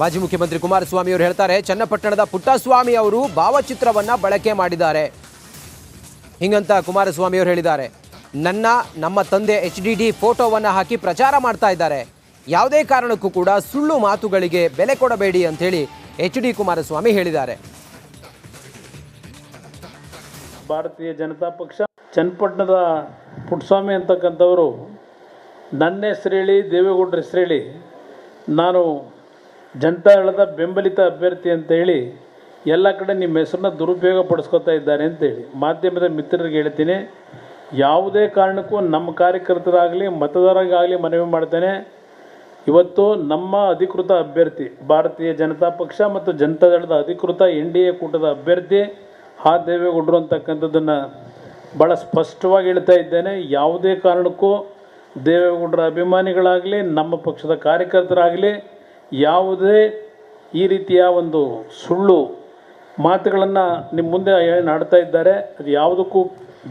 ಮಾಜಿ ಮುಖ್ಯಮಂತ್ರಿ ಕುಮಾರಸ್ವಾಮಿ ಅವರು ಹೇಳ್ತಾರೆ, ಚನ್ನಪಟ್ಟಣದ ಪುಟ್ಟಸ್ವಾಮಿ ಅವರು ಭಾವಚಿತ್ರವನ್ನ ಬಳಕೆ ಮಾಡಿದ್ದಾರೆ. ಹಿಂಗಂತ ಕುಮಾರಸ್ವಾಮಿ ಅವರು ಹೇಳಿದ್ದಾರೆ. ನಮ್ಮ ತಂದೆ HDD ಫೋಟೋವನ್ನ ಹಾಕಿ ಪ್ರಚಾರ ಮಾಡ್ತಾ ಇದ್ದಾರೆ. ಯಾವುದೇ ಕಾರಣಕ್ಕೂ ಕೂಡ ಸುಳ್ಳು ಮಾತುಗಳಿಗೆ ಬೆಲೆ ಕೊಡಬೇಡಿ ಅಂತ ಹೇಳಿ HD ಕುಮಾರಸ್ವಾಮಿ ಹೇಳಿದ್ದಾರೆ. ಭಾರತೀಯ ಜನತಾ ಪಕ್ಷ ಚನ್ನಪಟ್ಟಣದ ಪುಟ್ಟಸ್ವಾಮಿ ಅಂತಕ್ಕಂಥವರು ನನ್ನ ಹೆಸರು ಹೇಳಿ, ದೇವೇಗೌಡರ ಹೆಸರು ಹೇಳಿ, ನಾನು ಜನತಾದಳದ ಬೆಂಬಲಿತ ಅಭ್ಯರ್ಥಿ ಅಂತ ಹೇಳಿ ಎಲ್ಲ ಕಡೆ ನಿಮ್ಮ ಹೆಸರನ್ನ ದುರುಪಯೋಗ ಪಡಿಸ್ಕೊತಾ ಇದ್ದಾರೆ ಅಂತೇಳಿ ಮಾಧ್ಯಮದ ಮಿತ್ರರಿಗೆ ಹೇಳ್ತೀನಿ. ಯಾವುದೇ ಕಾರಣಕ್ಕೂ ನಮ್ಮ ಕಾರ್ಯಕರ್ತರಾಗಲಿ ಮತದಾರರಿಗಾಗಲಿ ಮನವಿ ಮಾಡ್ತೇನೆ, ಇವತ್ತು ನಮ್ಮ ಅಧಿಕೃತ ಅಭ್ಯರ್ಥಿ ಭಾರತೀಯ ಜನತಾ ಪಕ್ಷ ಮತ್ತು ಜನತಾದಳದ ಅಧಿಕೃತ NDA ಕೂಟದ ಅಭ್ಯರ್ಥಿ ದೇವೇಗೌಡರು ಅಂತಕ್ಕಂಥದ್ದನ್ನು ಭಾಳ ಸ್ಪಷ್ಟವಾಗಿ ಹೇಳ್ತಾ ಇದ್ದೇನೆ. ಯಾವುದೇ ಕಾರಣಕ್ಕೂ ದೇವೇಗೌಡರ ಅಭಿಮಾನಿಗಳಾಗಲಿ ನಮ್ಮ ಪಕ್ಷದ ಕಾರ್ಯಕರ್ತರಾಗಲಿ ಯಾವುದೇ ಈ ರೀತಿಯ ಒಂದು ಸುಳ್ಳು ಮಾತುಗಳನ್ನು ನಿಮ್ಮ ಮುಂದೆ ನಾಡ್ತಾ ಇದ್ದಾರೆ. ಅದು ಯಾವುದಕ್ಕೂ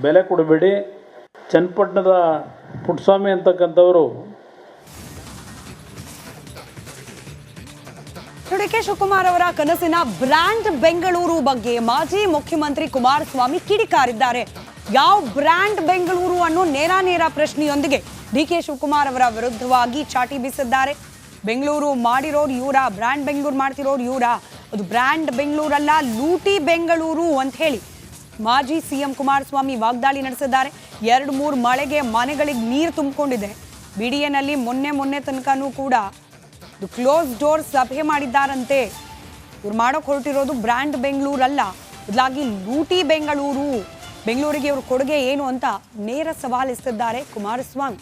ಬೆಲೆ ಕೊಡಬೇಡಿ. ಚನ್ನಪಟ್ಟಣದ ಪುಟ್ಟಸ್ವಾಮಿ ಅಂತಕ್ಕಂಥವರು DK ಶಿವಕುಮಾರ್ ಅವರ ಕನಸಿನ ಬ್ರ್ಯಾಂಡ್ ಬೆಂಗಳೂರು ಬಗ್ಗೆ ಮಾಜಿ ಮುಖ್ಯಮಂತ್ರಿ ಕುಮಾರಸ್ವಾಮಿ ಕಿಡಿಕಾರಿದ್ದಾರೆ. ಯಾವ ಬ್ರ್ಯಾಂಡ್ ಬೆಂಗಳೂರು ಅನ್ನೋ ನೇರ ಪ್ರಶ್ನೆಯೊಂದಿಗೆ DK ಶಿವಕುಮಾರ್ ಅವರ ವಿರುದ್ಧವಾಗಿ ಚಾಟಿ ಬೀಸಿದ್ದಾರೆ. ಬೆಂಗಳೂರು ಮಾಡಿರೋರು ಇವರ, ಬ್ರ್ಯಾಂಡ್ ಬೆಂಗಳೂರು ಮಾಡ್ತಿರೋರು ಇವರ, ಅದು ಬ್ರ್ಯಾಂಡ್ ಬೆಂಗಳೂರಲ್ಲ ಲೂಟಿ ಬೆಂಗಳೂರು ಅಂತ ಹೇಳಿ ಮಾಜಿ CM ಕುಮಾರಸ್ವಾಮಿ ವಾಗ್ದಾಳಿ ನಡೆಸಿದ್ದಾರೆ. 2-3 ಮಳೆಗೆ ಮನೆಗಳಿಗೆ ನೀರು ತುಂಬಿಕೊಂಡಿದೆ. BDAನಲ್ಲಿ ಮೊನ್ನೆ ತನಕನೂ ಕೂಡ ಕ್ಲೋಸ್ ಡೋರ್ ಸಭೆ ಮಾಡಿದ್ದಾರಂತೆ. ಇವ್ರು ಮಾಡೋಕೆ ಹೊರಟಿರೋದು ಬ್ರ್ಯಾಂಡ್ ಬೆಂಗಳೂರಲ್ಲ, ಬದಲಾಗಿ ಲೂಟಿ ಬೆಂಗಳೂರು. ಬೆಂಗಳೂರಿಗೆ ಇವ್ರ ಕೊಡುಗೆ ಏನು ಅಂತ ನೇರ ಸವಾಲಿಸಿದ್ದಾರೆ ಕುಮಾರಸ್ವಾಮಿ.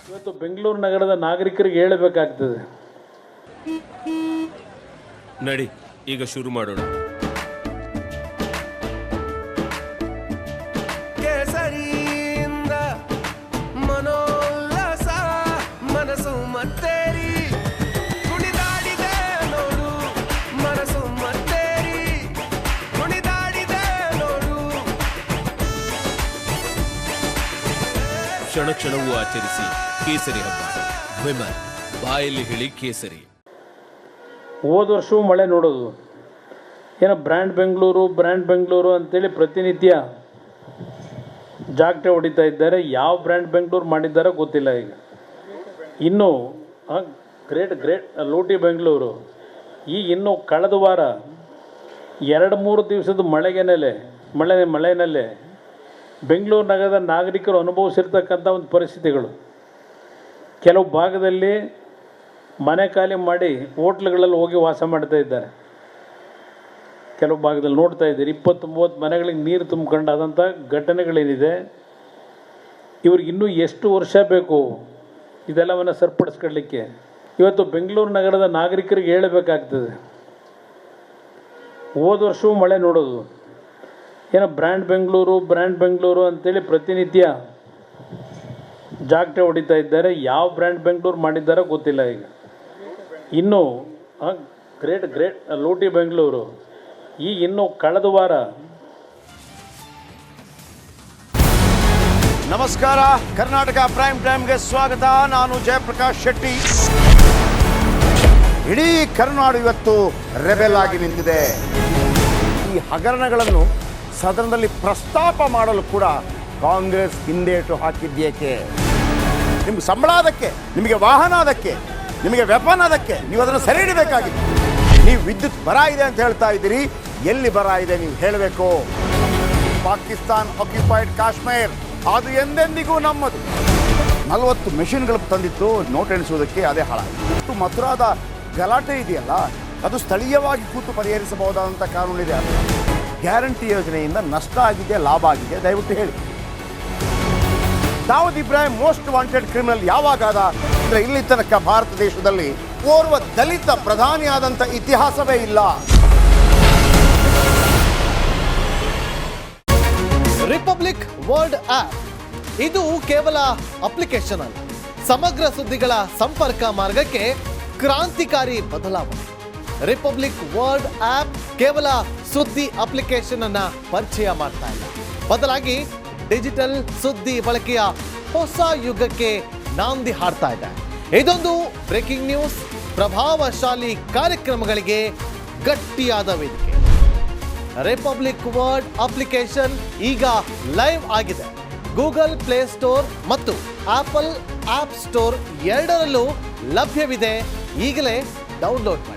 ಇವತ್ತು ಬೆಂಗಳೂರು ನಗರದ ನಾಗರಿಕರಿಗೆ ಹೇಳಬೇಕಾಗ್ತದೆ. ನಡಿ ಈಗ ಶುರು ಮಾಡೋಣ. ಕೇಸರಿಯಿಂದ ಮನೋಲ್ಲಾಸ ಮನಸ್ಸು ಮತ್ತೇರಿ ಕುಣಿದಾಡಿದೆ ನೋಡು, ಮನಸ್ಸು ಮತ್ತೇರಿ ಕುಣಿದಾಡಿದೆ ನೋಡು. ಕ್ಷಣ ಕ್ಷಣವೂ ಆಚರಿಸಿ ಕೇಸರಿ ಹಬ್ಬ. ವಿಮಲ್ ಬಾಯಲ್ಲಿ ಹೇಳಿ ಕೇಸರಿ. ಹೋದ ವರ್ಷವೂ ಮಳೆ ನೋಡೋದು, ಏನೋ ಬ್ರ್ಯಾಂಡ್ ಬೆಂಗಳೂರು ಅಂತೇಳಿ ಪ್ರತಿನಿತ್ಯ ಜಾಗಟೆ ಹೊಡಿತಾ ಇದ್ದಾರೆ. ಯಾವ ಬ್ರ್ಯಾಂಡ್ ಬೆಂಗಳೂರು ಮಾಡಿದ್ದಾರೋ ಗೊತ್ತಿಲ್ಲ. ಈಗ ಇನ್ನೂ ಗ್ರೇಟ್ ಲೂಟಿ ಬೆಂಗಳೂರು. ಈಗ ಇನ್ನೂ ಕಳೆದ ವಾರ 2-3 ದಿವಸದ ಮಳೆನಲ್ಲೇ ಬೆಂಗಳೂರು ನಗರದ ನಾಗರಿಕರು ಅನುಭವಿಸಿರ್ತಕ್ಕಂಥ ಒಂದು ಪರಿಸ್ಥಿತಿಗಳು. ಕೆಲವು ಭಾಗದಲ್ಲಿ ಮನೆ ಖಾಲಿ ಮಾಡಿ ಹೋಟ್ಲುಗಳಲ್ಲಿ ಹೋಗಿ ವಾಸ ಮಾಡ್ತಾ ಇದ್ದಾರೆ. ಕೆಲವು ಭಾಗದಲ್ಲಿ ನೋಡ್ತಾ ಇದ್ದೀರಿ 20-30 ಮನೆಗಳಿಗೆ ನೀರು ತುಂಬಿಕೊಂಡಾದಂಥ ಘಟನೆಗಳೇನಿದೆ. ಇವ್ರಿಗೆ ಇನ್ನೂ ಎಷ್ಟು ವರ್ಷ ಬೇಕು ಇದೆಲ್ಲವನ್ನು ಸರಿಪಡಿಸ್ಕೊಳ್ಳಿಕ್ಕೆ? ಇವತ್ತು ಬೆಂಗಳೂರು ನಗರದ ನಾಗರಿಕರಿಗೆ ಹೇಳಬೇಕಾಗ್ತದೆ. ಹೋದ ವರ್ಷವೂ ಮಳೆ ನೋಡೋದು, ಏನೋ ಬ್ರ್ಯಾಂಡ್ ಬೆಂಗಳೂರು ಅಂತೇಳಿ ಪ್ರತಿನಿತ್ಯ ಜಾಗಟೆ ಹೊಡಿತಾ ಇದ್ದಾರೆ. ಯಾವ ಬ್ರ್ಯಾಂಡ್ ಬೆಂಗಳೂರು ಮಾಡಿದ್ದಾರೋ ಗೊತ್ತಿಲ್ಲ. ಈಗ ಇನ್ನೂ ಗ್ರೇಟ್ ಲೂಟಿ ಬೆಂಗಳೂರು. ಈಗ ಇನ್ನೂ ಕಳೆದ ವಾರ. ನಮಸ್ಕಾರ, ಕರ್ನಾಟಕ ಪ್ರೈಮ್ ಟೈಮ್ಗೆ ಸ್ವಾಗತ. ನಾನು ಜಯಪ್ರಕಾಶ್ ಶೆಟ್ಟಿ. ಇಡೀ ಕರ್ನಾಡು ಇವತ್ತು ರೆಬೆಲ್ ಆಗಿ ನಿಂತಿದೆ. ಈ ಹಗರಣಗಳನ್ನು ಸದನದಲ್ಲಿ ಪ್ರಸ್ತಾಪ ಮಾಡಲು ಕೂಡ ಕಾಂಗ್ರೆಸ್ ಹಿಂದೇಟು ಹಾಕಿದ್ದೇಕೆ? ನಿಮ್ಗೆ ಸಂಬಳ ಅದಕ್ಕೆ, ನಿಮಗೆ ವಾಹನ ಅದಕ್ಕೆ, ನಿಮಗೆ ವೆಪನ್ ಅದಕ್ಕೆ, ನೀವು ಅದನ್ನು ಸೆರೆ ಹಿಡಬೇಕಾಗಿತ್ತು. ನೀವು ವಿದ್ಯುತ್ ಬರ ಇದೆ ಅಂತ ಹೇಳ್ತಾ ಇದ್ದೀರಿ, ಎಲ್ಲಿ ಬರ ಇದೆ ನೀವು ಹೇಳಬೇಕು. ಪಾಕಿಸ್ತಾನ್ ಆಕ್ಯುಪೈಡ್ ಕಾಶ್ಮೀರ್ ಅದು ಎಂದೆಂದಿಗೂ ನಮ್ಮದು. 40 ಮೆಷಿನ್ಗಳು ತಂದಿತ್ತು ನೋಟ್ ಎಣಿಸುವುದಕ್ಕೆ, ಅದೇ ಹಾಳಾಯಿತು. ಮಥುರಾದ ಗಲಾಟೆ ಇದೆಯಲ್ಲ, ಅದು ಸ್ಥಳೀಯವಾಗಿ ಕೂತು ಪರಿಹರಿಸಬಹುದಾದಂಥ ಕಾನೂನಿದೆ. ಗ್ಯಾರಂಟಿ ಯೋಜನೆಯಿಂದ ನಷ್ಟ ಆಗಿದೆ, ಲಾಭ ಆಗಿದೆ, ದಯವಿಟ್ಟು ಹೇಳಿ. Dawood Ibrahim most wanted criminal ಯಾವಾಗಾದ ಅಂದರೆ ಇಲ್ಲಿ ತನಕ ಭಾರತ ದೇಶದಲ್ಲಿ ಓರ್ವ ದಲಿತ ಪ್ರಧಾನಿಯಾದಂಥ ಇತಿಹಾಸವೇ ಇಲ್ಲ. ರಿಪಬ್ಲಿಕ್ ವರ್ಲ್ಡ್ ಆಪ್ ಇದು ಕೇವಲ ಅಪ್ಲಿಕೇಶನ್ ಅಲ್ಲ, ಸಮಗ್ರ ಸುದ್ದಿಗಳ ಸಂಪರ್ಕ ಮಾರ್ಗಕ್ಕೆ ಕ್ರಾಂತಿಕಾರಿ ಬದಲಾವಣೆ. ರಿಪಬ್ಲಿಕ್ ವರ್ಲ್ಡ್ ಆಪ್ ಕೇವಲ ಸುದ್ದಿ ಅಪ್ಲಿಕೇಶನ್ ಅನ್ನ ಪರಿಚಯ ಮಾಡ್ತಾ ಇಲ್ಲ, ಬದಲಾಗಿ ಡಿಜಿಟಲ್ ಸುದ್ದಿ ಬಳಕೆಯ ಹೊಸ ಯುಗಕ್ಕೆ ನಾಂದಿ ಹಾಡ್ತಾ ಇದೆ. ಇದೊಂದು ಬ್ರೇಕಿಂಗ್ ನ್ಯೂಸ್, ಪ್ರಭಾವಶಾಲಿ ಕಾರ್ಯಕ್ರಮಗಳಿಗೆ ಗಟ್ಟಿಯಾದ ವೇದಿಕೆ. ರಿಪಬ್ಲಿಕ್ ವರ್ಡ್ ಅಪ್ಲಿಕೇಶನ್ ಈಗ ಲೈವ್ ಆಗಿದೆ. ಗೂಗಲ್ ಪ್ಲೇ ಸ್ಟೋರ್ ಮತ್ತು ಆಪಲ್ ಆಪ್ ಸ್ಟೋರ್ ಎರಡರಲ್ಲೂ ಲಭ್ಯವಿದೆ. ಈಗಲೇ ಡೌನ್ಲೋಡ್ ಮಾಡಿ.